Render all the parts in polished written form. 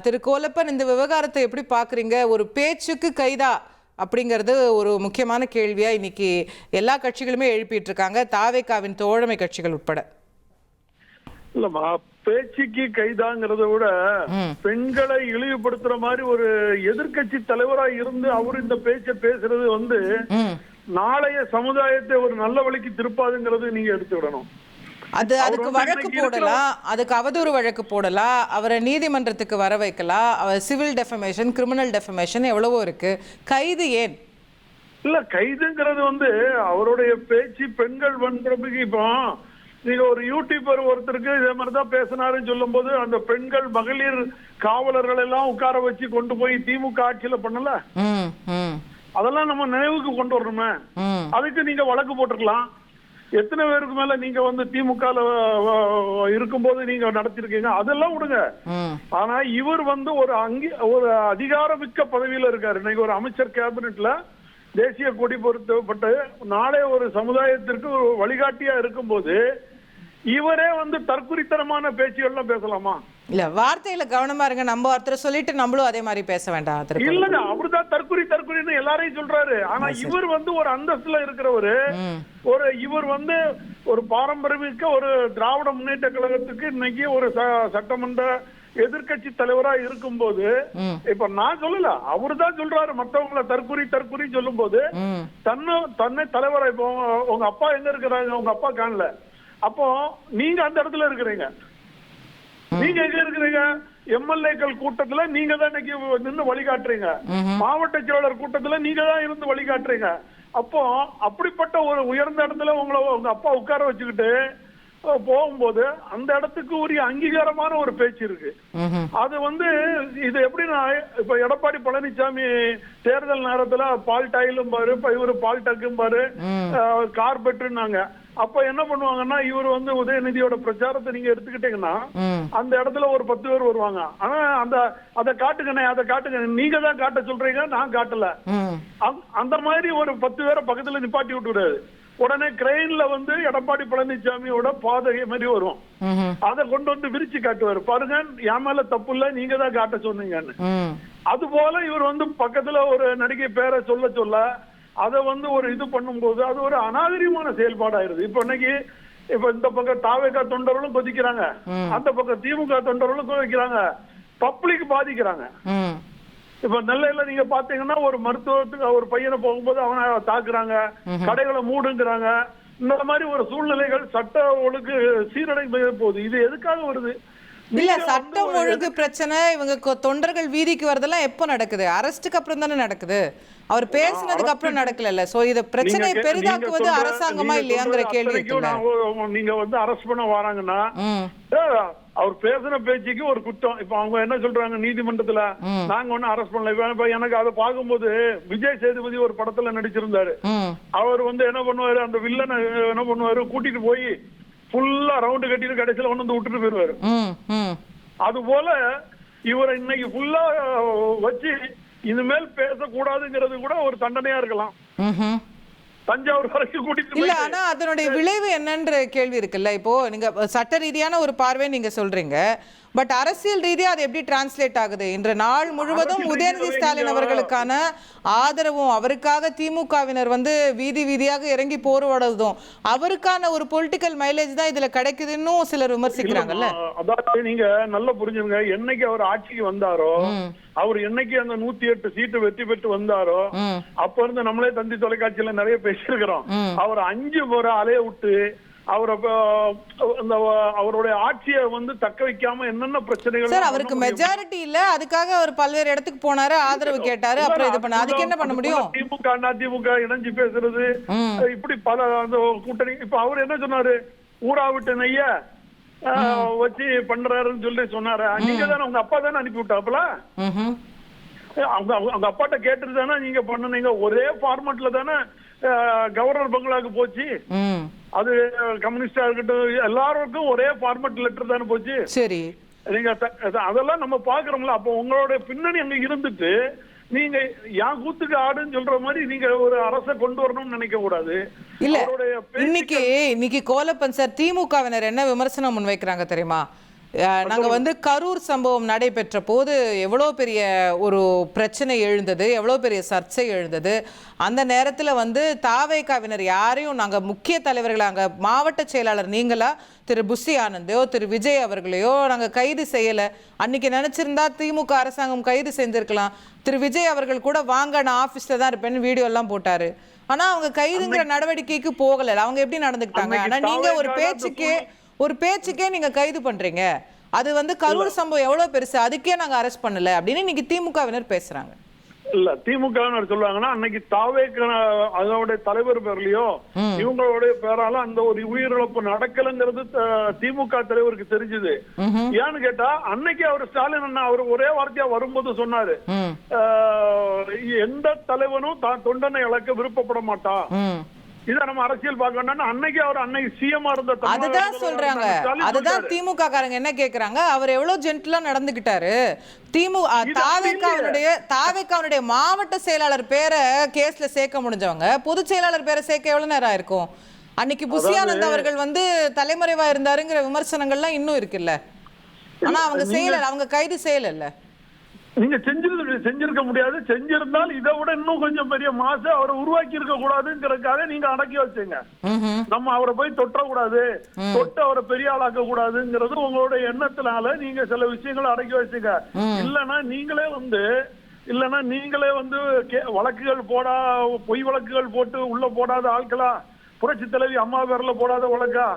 திரு கோலப்பன், இந்த விவகாரத்தை எப்படி பார்க்குறீங்க? ஒரு பேச்சுக்கு கைதா அப்படிங்கிறது ஒரு முக்கியமான கேள்வியா இன்னைக்கு எல்லா கட்சிகளுமே எழுப்பிட்டு இருக்காங்க, தாவேகாவின் தோழமை கட்சிகள் உட்பட. இல்லம்மா, பேச்சுக்கு கைதாங்கிறத விட பெண்களை இழிவுபடுத்துற மாதிரி ஒரு எதிர்கட்சி தலைவரா இருந்து அவர் இந்த பேச்சை பேசுறது நாளைய சமுதாயத்தை ஒரு நல்ல வழிக்கு திருப்பாதுங்கிறது நீங்க எடுத்துக்கிடணும். அதுக்கு வழக்கு போடலாம், அதுக்கு அவதூறு வழக்கு போடலாம், அவரை நீதிமன்றத்துக்கு வர வைக்கலாம், அவர் சிவில் டெஃபமேஷன், கிரிமினல் டெஃபமேஷன் எவ்வளவோ இருக்கு. கைது ஏன் இல்ல? கைதுங்கிறது அவருடைய பேச்சு பெண்கள் வன்கொடுமைக்கு. இப்போ நீங்க ஒரு யூடியூபர் ஒருத்தருக்கு இதே மாதிரிதான் பேசினாருன்னு சொல்லும் போது அந்த பெண்கள் மகளிர் காவலர்கள் எல்லாம் உட்கார வச்சு கொண்டு போய் திமுக ஆட்சியில பண்ணல, அதெல்லாம் நம்ம நினைவுக்கு கொண்டு வரணுமே. அதுக்கு நீங்க வழக்கு போட்டிருக்கலாம். எத்தனை பேருக்கு மேல நீங்க திமுக இருக்கும்போது நீங்க நடத்திருக்கீங்க, அதெல்லாம் விடுங்க. ஆனா இவர் ஒரு அதிகாரமிக்க பதவியில இருக்காரு. இன்னைக்கு ஒரு அமைச்சர் கேபினெட்ல தேசிய கொடி பொருத்தப்பட்டு நாளே ஒரு சமுதாயத்திற்கு ஒரு வழிகாட்டியா இருக்கும்போது இவரே தற்குறித்தனமான பேச்சுகள்லாம் பேசலாமா? இல்ல, வார்த்தையில கவனமா இருங்க. நம்ம ஒருத்தர் சொல்லிட்டு நம்மளும் அதே மாதிரி பேச வேண்டாம். இல்லங்க, அவருதான் தற்குறின்னு எல்லாரையும் சொல்றாரு. ஆனா இவர் ஒரு அந்தஸ்துல இருக்கிறவரு, இவர் ஒரு பாரம்பரியமிக்க ஒரு திராவிட முன்னேற்ற கழகத்துக்கு இன்னைக்கு ஒரு சட்டமன்ற எதிர்கட்சி தலைவரா இருக்கும்போது, இப்ப நான் சொல்லல, அவருதான் சொல்றாரு மற்றவங்களை தற்குறி சொல்லும் போது தன்னை தலைவரா. இப்போ உங்க அப்பா எங்க இருக்கிறாங்க? உங்க அப்பா காணல. அப்போ நீங்க அந்த இடத்துல இருக்கிறீங்க. நீங்க எங்க இருக்கிறீங்க? எம்எல்ஏக்கள் கூட்டத்துல நீங்க தான் இன்னைக்கு நின்று வழிகாட்டுறீங்க. மாவட்ட செயலாளர் கூட்டத்துல நீங்க தான் இருந்து வழிகாட்டுறீங்க. அப்போ அப்படிப்பட்ட ஒரு உயர்ந்த இடத்துல உங்க அப்பா உட்கார வச்சுக்கிட்டு போகும்போது அந்த இடத்துக்கு உரிய அங்கீகாரமான ஒரு பேச்சு இருக்கு. அது இது எப்படின்னா, இப்ப எடப்பாடி பழனிசாமி தேர்தல் நேரத்துல பால் டாயிலும் பாரு, இவரு பால் டக்கும் பாரு, கார்பெட்ருன்னாங்க. அப்ப என்ன பண்ணுவாங்கன்னா, இவர் உதயநிதியோட பிரச்சாரத்தை நீங்க எடுத்துக்கிட்டீங்கன்னா அந்த இடத்துல ஒரு 10 பேர் வருவாங்க. ஆனா அதை காட்டுங்க, நீங்க தான் காட்ட சொல்றீங்க, நான் காட்டல. அந்த மாதிரி ஒரு 10 பேரை பக்கத்துல நிப்பாட்டி விட்டுறாரு. உடனே கிரெயின்ல எடப்பாடி பழனிசாமியோட பாதை மாதிரி வரும். அதை கொண்டு விரிச்சு காட்டுவாரு. பாருங்க, என் மேல தப்பு இல்ல, நீங்க தான் காட்ட சொன்னீங்கன்னு. அது போல இவர் பக்கத்துல ஒரு நடிகை பேரை சொல்ல அதை ஒரு இது பண்ணும்போது அது ஒரு அநாகரிகமான செயல்பாடாயிருது. இப்ப இன்னைக்கு இந்த பக்கம் தாவேகா தொண்டர்களும் கொதிக்கிறாங்க, அந்த பக்கம் திமுக தொண்டர்களும் கொதிக்கிறாங்க, பப்ளிக் பாதிக்கிறாங்க. இப்ப நெல்லையில நீங்க பாத்தீங்கன்னா ஒரு மருத்துவத்துக்கு ஒரு பையனை போகும்போது அவனை தாக்குறாங்க, கடைகளை மூடுங்கிறாங்க. இந்த மாதிரி ஒரு சூழ்நிலைகள் சட்ட ஒழுங்கு சீரடை போகுது. இது எதுக்காக வருது? இல்ல, சட்டம் ஒழுங்கு பிரச்சனை, இவங்க தொண்டர்கள் வீதிக்கு வரதெல்லாம் எப்போ நடக்குது? அரெஸ்டுக்கு அப்புறம் தானே நடக்குது. அவர் பேசினதுக்கு அப்புறம் நடக்கல. சோ இத பிரச்சனை பெரிதாக்குவது அரசாங்கமா இல்லையாங்கிற கேள்வி இருக்குல்ல. நீங்க அரெஸ்ட் பண்ண வராங்கன்னா அவர் பேசின பேச்சுக்கு ஒரு குற்றம். இப்ப அவங்க என்ன சொல்றாங்க நீதிமன்றத்துல, நாங்க ஒன்னும் அரெஸ்ட் பண்ணல. இப்ப எனக்கு அதை பார்க்கும்போது விஜய் சேதுபதி ஒரு படத்துல நடிச்சிருந்தாரு. அவர் என்ன பண்ணுவாரு, அந்த வில்லனை என்ன பண்ணுவாரு, கூட்டிட்டு போய் ஃபுல்லா ரவுண்டு கட்டிட்டு கடைசியில கொண்டு விட்டுட்டு போயிருவாரு. அது போல இவரை இன்னைக்கு ஃபுல்லா வச்சு இனிமேல் பேசக்கூடாதுங்கிறது கூட ஒரு தண்டனையா இருக்கலாம். தஞ்சாவூர் வரைக்கும் கூட்டிட்டு இல்ல, ஆனா அதனுடைய விளைவு என்னன்ற கேள்வி இருக்குல்ல. இப்போ நீங்க சட்ட ரீதியான ஒரு பார்வை நீங்க சொல்றீங்க, பட் அரசியல் ரீதியா அது எப்படி டிரான்ஸ்லேட் ஆகுது? இன்று நாள் முழுவதும் உதயநிதி ஸ்டாலின் அவர்களுக்கான ஆதரவும், அவருக்காக திமுகவினர் வீதி வீதியாக இறங்கி போராடுவதும், அவருக்கான ஒரு பொலிட்டிக்கல் மைலேஜ் தான் இதுல கிடைக்குதுன்னு சிலர் விமர்சிக்கிறாங்கல்ல. அதாவது நீங்க நல்லா புரிஞ்சுங்க, என்னைக்கு அவர் ஆட்சிக்கு வந்தாரோ, அவர் என்னைக்கு அந்த 108 சீட்டு வெற்றி பெற்று வந்தாரோ, அப்ப இருந்து நம்மளே தந்தி தொலைக்காட்சியில நிறைய பேசியிருக்கிறோம். அவர் 5 முறை அலைய விட்டு அவருடைய ஆட்சியை தக்க வைக்காம என்னென்ன பிரச்சனைகள். சார், அவருக்கு மெஜாரிட்டி இல்ல, அதுக்காக அவர் பல்வேறு இடத்துக்கு போனாரு, ஆதரவு கேட்டாரு, அப்புறம் இது பண்ண, அதுக்கு என்ன பண்ண முடியும்? திமுக இணைஞ்சு பேசுறது, இப்படி பல அந்த கூட்டணி. இப்ப அவர் என்ன சொன்னாரு, ஊரா விட்டு நெய்ய வச்சு பண்றாருன்னு சொல்லி சொன்னாரு. நீங்க தானே, உங்க அப்பா தானே அனுப்பி விட்டாப்புல, அவங்க அப்பாட்ட கேட்டுட்டு தானே நீங்க பண்ணுனீங்க. ஒரே ஃபார்மட்ல தானே கவர்னர் பங்களாக்கு போச்சு. அது கம்யூனிஸ்டா இருக்கட்டும், எல்லாருக்கும் ஒரே ஃபார்மட் லெட்டர் தானே போச்சு. சரி, நீங்க அதெல்லாம் நம்ம பாக்குறோம்ல. அப்போ உங்களோட பின்னணி அங்க இருந்துட்டு நீங்க என் கூத்துக்கு ஆடுன்னு சொல்ற மாதிரி நீங்க ஒரு அரசை கொண்டு வரணும்னு நினைக்க கூடாது. இல்ல, இன்னைக்கு கோலப்பன் சார், திமுகவினர் என்ன விமர்சனம் முன்வைக்கிறாங்க தெரியுமா? நாங்க வந்து கரூர் சம்பவம் நடைபெற்ற போது எவ்வளோ பெரிய ஒரு பிரச்சனை எழுந்தது, எவ்வளோ பெரிய சர்ச்சை எழுந்தது. அந்த நேரத்தில் வந்து தாவேகாவினர் யாரையும் நாங்கள் முக்கிய தலைவர்கள், அங்கே மாவட்ட செயலாளர் நீங்களா திரு புஷி ஆனந்தையோ திரு விஜய் அவர்களையோ நாங்கள் கைது செய்யலை. அன்னைக்கு நினச்சிருந்தா திமுக அரசாங்கம் கைது செஞ்சிருக்கலாம். திரு விஜய் அவர்கள் கூட வாங்க நான் ஆஃபீஸில் தான் இருப்பேன்னு வீடியோ எல்லாம் போட்டார். ஆனால் அவங்க கைதுங்கிற நடவடிக்கைக்கு போகலை. அவங்க எப்படி நடந்துக்கிட்டாங்க? ஆனால் நீங்கள் ஒரு பேச்சுக்கே நீங்க கைது பண்றீங்க. அது வந்து கரூர் சம்பவம் எவ்வளவு பெருசு, அதுக்கே நாங்க அரெஸ்ட் பண்ணல அப்படின்னு இன்னைக்கு திமுகவினர் பேசுறாங்க. இல்ல திமுக சொல்லுவாங்கன்னா அன்னைக்கு தாவேக்கு அதோட தலைவர் பேர்லயோ இவங்களுடைய பேரால அந்த ஒரு உயிரிழப்பு நடக்கலங்கிறது திமுக தலைவருக்கு தெரிஞ்சது. ஏன்னு கேட்டா அன்னைக்கு அவர் ஸ்டாலின் அண்ணா அவர் ஒரே வார்த்தையா வரும்போது சொன்னாரு, எந்த தலைவனும் தான் தொண்டனை இழக்க விருப்பப்பட மாட்டான். இத நம்ம அரசியல் பார்க்கணும்னா அன்னைக்கு அவர் அன்னைக்கு சிஎம்ஆ இருந்த அதுதான் சொல்றாங்க. அதுதான் திமுக காரங்க என்ன கேக்குறாங்க, அவர் எவ்வளவு ஜென்டிலா நடந்துகிட்டாரு. தாவேகாவுடைய மாவட்ட செயலாளர் பேரை கேஸ்ல சேர்க்க முடிஞ்சவங்க பொதுச் செயலாளர் பேரை சேர்க்க எவ்வளவு நேரம் இருக்கும்? அன்னைக்கு புஷி ஆனந்த் அவர்கள் வந்து தலைமறைவா இருந்தாருங்கிற விமர்சனங்கள்லாம் இன்னும் இருக்குல்ல. ஆனா அவங்க செய்யல, அவங்க கைது செய்யல. நீங்க செஞ்சிருக்க முடியாது. செஞ்சிருந்தால் இதை விட இன்னும் கொஞ்சம் பெரிய மாசு அவரை உருவாக்கி இருக்க கூடாதுங்கிறதுக்காக நீங்க அடக்கி வச்சீங்க. நம்ம அவரை போய் தொட்ட கூடாது, தொட்டு அவரை பெரிய ஆளாக்க கூடாதுங்கிறது உங்களோட எண்ணத்தினால நீங்க சில விஷயங்களை அடக்கி வச்சீங்க. இல்லைன்னா நீங்களே வந்து வழக்குகள் பொய் வழக்குகள் போட்டு உள்ள போடாத ஆட்களா? புரட்சி தலைவி அம்மா பேர்ல போடாத வழக்கா?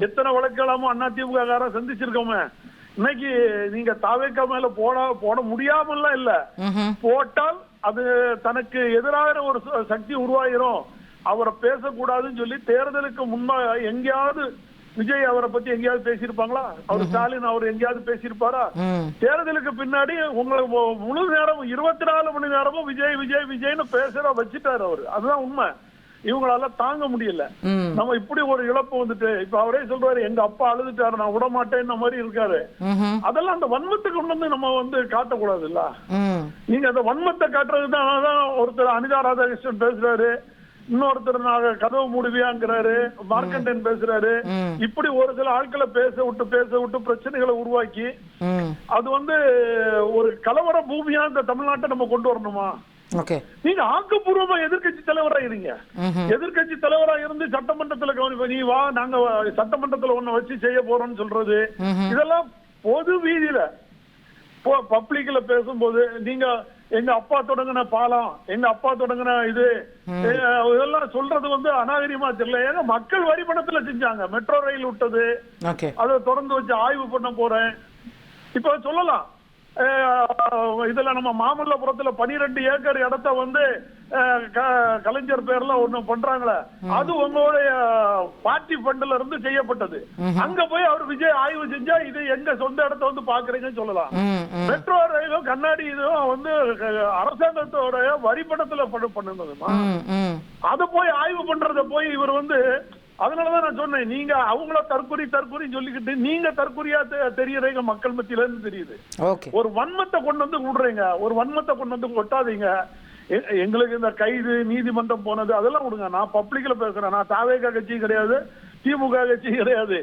எத்தனை வழக்குகளாமோ அதிமுக காரன் சந்திச்சிருக்கோமே. இன்னைக்கு நீங்க தாவேக்கா மேல போட முடியாமல்லாம் இல்ல, போட்டால் அது தனக்கு எதிராக ஒரு சக்தி உருவாயிரும். அவரை பேசக்கூடாதுன்னு சொல்லி தேர்தலுக்கு முன்பா எங்கேயாவது விஜய் அவரை பத்தி எங்கேயாவது பேசியிருப்பாங்களா? அவர் ஸ்டாலின் அவர் எங்கேயாவது பேசியிருப்பாரா? தேர்தலுக்கு பின்னாடி உங்களுக்கு முழு நேரம் 24 மணி நேரமும் விஜய் விஜய் விஜய்னு பேசுற வச்சுட்டாரு அவரு. அதுதான் உண்மை. இவங்களால தாங்க முடியல. நம்ம இப்படி ஒரு இழப்பு வந்துட்டு இப்ப அவரே சொல்றாரு, எங்க அப்பா அழுதுட்டாரு நான் விட மாட்டேன் மாதிரி இருக்காரு. அதெல்லாம் அந்த வன்மத்தை கொண்டு வந்து நம்ம வந்து காட்டக்கூடாது இல்ல. நீங்க அந்த வன்மத்தை காட்டுறதுதான் ஒருத்தர் அனிதா ராதாகிருஷ்ணன் பேசுறாரு, இன்னொருத்தர் நாங்க கதவு மூடுவியாங்கிறாரு, மார்க்கண்டன் பேசுறாரு. இப்படி ஒரு சில ஆட்களை பேச விட்டு பிரச்சனைகளை உருவாக்கி அது வந்து ஒரு கலவர பூமியா இந்த தமிழ்நாட்டை நம்ம கொண்டு வரணுமா? நீங்க ஆக்கப்பூர்வமா எதிர்கட்சி தலைவரா இருங்க. எதிர்கட்சி தலைவரா இருந்து சட்டமன்றத்துல கவனிப்ப, நீ வா நாங்க சட்டமன்றத்துல ஒண்ணு வச்சு செய்ய போறோம்னு சொல்றது, இதெல்லாம் பொது வீதியில பப்ளிக்ல பேசும்போது நீங்க எங்க அப்பா தொடங்கின பாலம், எங்க அப்பா தொடங்கின இது இதெல்லாம் சொல்றது வந்து அநாகரிகமா தெரியல. ஏன்னா மக்கள் வரி பணத்துல செஞ்சாங்க. மெட்ரோ ரயில் விட்டது, அதை தொடர்ந்து வச்சு ஆய்வு பண்ண போறேன். இப்ப சொல்லலாம் இதுல நம்ம மாமல்லபுரத்துல 12 ஏக்கர் இடத்த வந்து கலைஞர் பேர்ல ஒண்ணு பண்றாங்களே, அது உங்களுடைய பார்ட்டி ஃபண்ட்ல இருந்து செய்யப்பட்டது. அங்க போய் அவர் விஜய் ஆய்வு செஞ்சா இது எங்க சொந்த இடத்த வந்து பாக்குறீங்கன்னு சொல்லலாம். மெட்ரோ ரயிலும் கண்ணாடி இதுவும் வந்து அரசாங்கத்தோட வரி பணத்துல பண்ணுனதுமா, அது போய் ஆய்வு பண்றத போய் இவர் வந்து, அதனாலதான் நான் சொன்னேன், நீங்க அவங்கள தற்கொலை சொல்லிக்கிட்டு நீங்க தற்கொலையா தெரியறீங்க மக்கள் மத்தியில இருந்து தெரியுது. ஒரு வன்மத்தை கொண்டு வந்து விடுறீங்க, ஒரு வன்மத்தை கொண்டு வந்து ஒட்டாதீங்க. எங்களுக்கு இந்த கைது நீதிமன்றம் போனது அதெல்லாம் விடுங்க. நான் பப்ளிக்ல பேசுறேன். நான் தாவேகா கட்சி கிடையாது, திமுக கட்சி கிடையாது.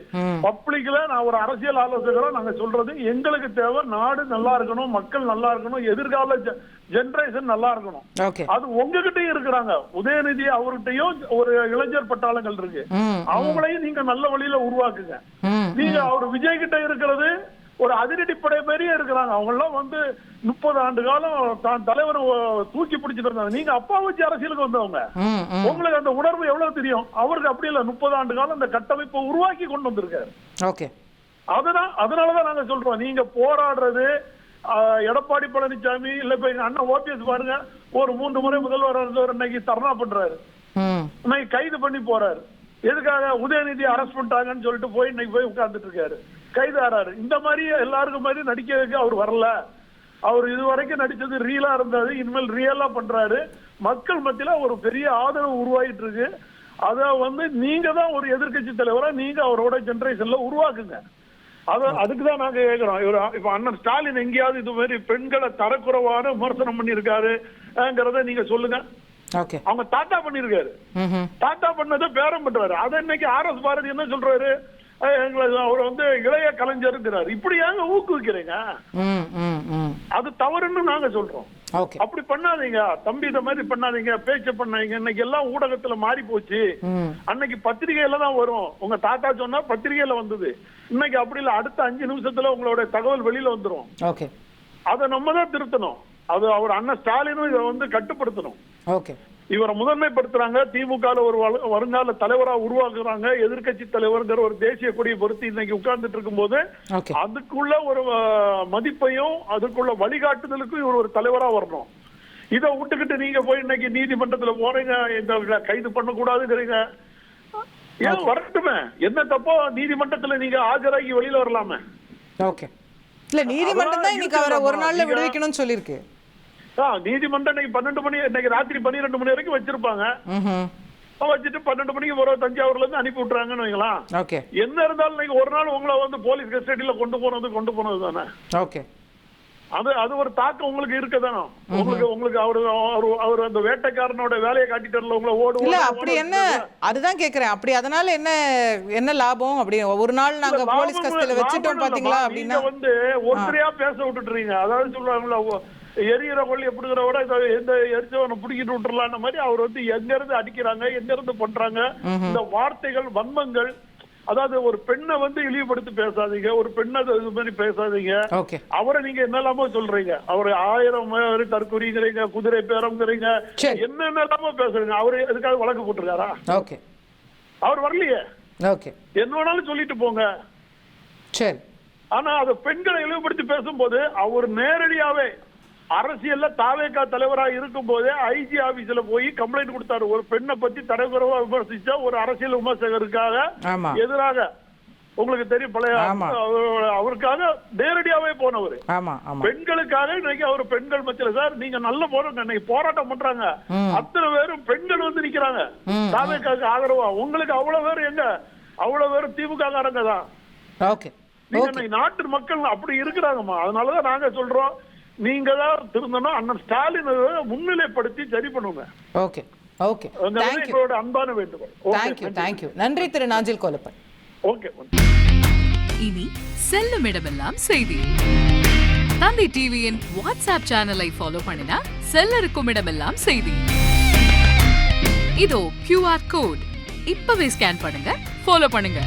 பப்ளிக்ல நான் ஒரு அரசியல் ஆலோசகரா நாங்க சொல்றது, எங்களுக்கு தேவை நாடு நல்லா இருக்கணும், மக்கள் நல்லா இருக்கணும், எதிர்கால ஜெனரேஷன் நல்லா இருக்கணும். அது உங்ககிட்டயும் இருக்கிறாங்க. உதயநிதி அவர்கிட்டயும் ஒரு இளைஞர் பட்டாளங்கள் இருக்கு, அவங்களையும் நீங்க நல்ல வழியில உருவாக்குங்க. நீங்க அவர் விஜய் கிட்ட இருக்கிறது ஒரு அதிரடிப்படை பெரிய இருக்கிறாங்க. அவங்க எல்லாம் வந்து 30 ஆண்டு காலம் தான் தலைவர் தூக்கி பிடிச்சிட்டு இருந்தாங்க. நீங்க அப்பா வச்சு அரசியலுக்கு வந்தவங்க, உங்களுக்கு அந்த உணர்வு எவ்வளவு தெரியும். அவருக்கு அப்படி இல்ல, 30 ஆண்டு காலம் இந்த கட்டமைப்பை உருவாக்கி கொண்டு வந்திருக்காரு. அதனாலதான் நாங்க சொல்றோம், நீங்க போராடுறது எடப்பாடி பழனிசாமி இல்ல இப்ப எங்க அண்ணன் ஓபிஎஸ் பாருங்க, ஒரு 3 முறை முதல்வர் இருந்தவர் இன்னைக்கு தர்ணா பண்றாரு, இன்னைக்கு கைது பண்ணி போறாரு. எதுக்காக? உதயநிதி அரெஸ்ட் பண்ணிட்டாங்கன்னு சொல்லிட்டு போய் இன்னைக்கு போய் உட்கார்ந்துட்டு இருக்காரு, கைது ஆறாரு. இந்த மாதிரி எல்லாருக்கும் மாதிரி நடிக்க வைக்க அவர் வரல. அவர் இதுவரைக்கும் நடிச்சது ரியலா இருந்தாரு, இனிமேல் ரியலா பண்றாரு. மக்கள் மத்தியில ஒரு பெரிய ஆதரவு உருவாயிட்டு இருக்கு. அத வந்து நீங்க தான் ஒரு எதிர்கட்சி தலைவரா நீங்க அவரோட ஜெனரேஷன்ல உருவாக்குங்க. அதுக்குதான் நாங்க கேட்கிறோம். இப்ப அண்ணன் ஸ்டாலின் எங்கேயாவது இது மாதிரி பெண்களை தரக்குறைவான விமர்சனம் பண்ணிருக்காருங்கிறத நீங்க சொல்லுங்க. அவங்க தாத்தா பண்ணிருக்காரு, தாத்தா பண்ணதை பேரம் பண்றாரு. அதை இன்னைக்கு RS பாரதி என்ன சொல்றாரு, அவர் வந்து இளைய கலைஞருங்கிறார். இப்படி ஏங்க ஊக்குவிக்கிறீங்க? அது தவறுன்னு நாங்க சொல்றோம். அப்படி பண்ணாதீங்க தம்பி, இந்த மாதிரி பண்ணாதீங்க, பேச்ச பண்ணாதீங்க. இன்னைக்கு எல்லாம் ஊடகத்துல மாறி போச்சு. அன்னைக்கு பத்திரிகையில தான் வரும். உங்க தாத்தா சொன்னா பத்திரிகையில வந்தது. இன்னைக்கு அப்படி இல்ல, அடுத்த 5 நிமிஷத்துல உங்களோட தகவல் வெளியில வந்துரும். அதை நம்ம தான் திருத்தணும். அது அவர் அண்ணன் ஸ்டாலினும் இதை வந்து கட்டுப்படுத்தணும். இவரை முதன்மைப்படுத்துறாங்க. திமுக ஒரு வருங்கால தலைவரா உருவாக்குறாங்க. எதிர்கட்சி தலைவர்ங்கிற ஒரு தேசிய கொடியை பொறுத்து இன்னைக்கு உட்கார்ந்துட்டு இருக்கும் போது அதுக்குள்ள ஒரு மதிப்பையும் அதுக்குள்ள வழிகாட்டுதலுக்கும் இவர் ஒரு தலைவரா வரணும். இதை விட்டுக்கிட்டு நீங்க போய் இன்னைக்கு நீதிமன்றத்துல போறீங்க, இந்த கைது பண்ணக்கூடாதுங்கிறீங்க. ஏன் வரட்டுமே, என்ன தப்போ நீதிமன்றத்துல நீங்க ஆஜராகி வெளியில வரலாமே. இல்ல நீதிமன்றம் தான் இன்னைக்கு அவரை ஒரு நாள்ல விடுவிக்கணும்னு சொல்லிருக்கு. நீதிமன்றம் இன்னைக்கு 12 மணி, இன்னைக்கு ராத்திரி 12 மணி வரைக்கும் வச்சிருப்பாங்க. வச்சுட்டு 12 மணிக்கு ஒரு தஞ்சாவூர்ல இருந்து அனுப்பி விட்டுறாங்கன்னு வைங்களா. என்ன இருந்தாலும் இன்னைக்கு ஒரு நாள் உங்களை வந்து போலீஸ் கஸ்டடியில கொண்டு போனது தானே. அது ஒரு தாக்கம் உங்களுக்கு இருக்கதானோ. உங்களுக்கு அவரு அந்த வேட்டைக்காரனோட வேலையை காட்டிட்டு உங்களை ஓடு இல்ல அப்படி என்ன, அதுதான் கேக்குறேன். அப்படி அதனால என்ன லாபம்? அப்படி ஒரு நாள் நாங்க போலீஸ் கஸ்டடியில வச்சிட்டோம் பாத்தீங்களா அப்படின்னா வந்து ஒருத்தரையா பேச விட்டுட்டுறீங்க. அதாவது சொல்றாங்களா, எரியிற கொள்ளி எப்படிங்கிற விட எந்த எரிச்சவனை பிடிக்கிட்டு விட்டுறலான்ற மாதிரி அவர் வந்து எங்க இருந்து அடிக்கிறாங்க, எங்க இருந்து பண்றாங்க. இந்த வார்த்தைகள், வன்மங்கள், அதாவது ஒரு பெண்ணை வந்து இழிவுபடுத்தி பேசாதீங்க, ஒரு பெண்ணை இது மாதிரி பேசாதீங்க. அவரை நீங்க என்னெல்லாமோ சொல்றீங்க, அவரு 1000 தற்கொலைங்கிறீங்க, குதிரை பேரம்ங்கிறீங்க, என்னென்னலாமோ பேசுறீங்க. அவரு எதுக்காக வழக்கு போட்டிருக்காரா? அவர் வரலையே. என்ன வேணாலும் சொல்லிட்டு போங்க. ஆனா அது பெண்களை இழிவுபடுத்தி பேசும்போது அவர் நேரடியாவே அரசியல்ல தாவேகா தலைவரா இருக்கும் போதே ஐஜி ஆபீஸ்ல போய் கம்ப்ளைண்ட் கொடுத்தாரு. ஒரு பெண்ணை பத்தி தரக்குறைவா விமர்சிச்ச ஒரு அரசியல் விமர்சகருக்காக எதிராக, உங்களுக்கு தெரியும், பழைய அவருக்காக நேரடியாவே போனவர். பெண்களுக்காக இன்னைக்கு அவர் பெண்கள் மத்தியில சார் நீங்க நல்ல போராட்டம், இன்னைக்கு போராட்டம் பண்றாங்க. அத்தனை பேரும் பெண்கள் வந்து நிக்கிறாங்க தாவேகாக்கு ஆதரவா. உங்களுக்கு அவ்வளவு பேர் எங்க? அவ்வளவு பேரும் திமுக காரங்க தான். நாட்டு மக்கள் அப்படி இருக்கிறாங்கம்மா. அதனாலதான் நாங்க சொல்றோம், நீங்க தான் திருந்தணும். அண்ணன் ஸ்டாலின் முன்னிலைப்படுத்தி சரி பண்ணுங்க. எங்களோட அன்பான வேண்டுகோள். நன்றி திரு நாஞ்சில் கோலப்பன். இனி செல்லும் இடமெல்லாம் செய்தி. தந்தி டிவியின் வாட்ஸ்அப் சேனலை ஃபாலோ பண்ணினா செல்ல இருக்கும் இடமெல்லாம் செய்தி. இதோ QR கோட், இப்பவே ஸ்கேன் பண்ணுங்க, ஃபாலோ பண்ணுங்க.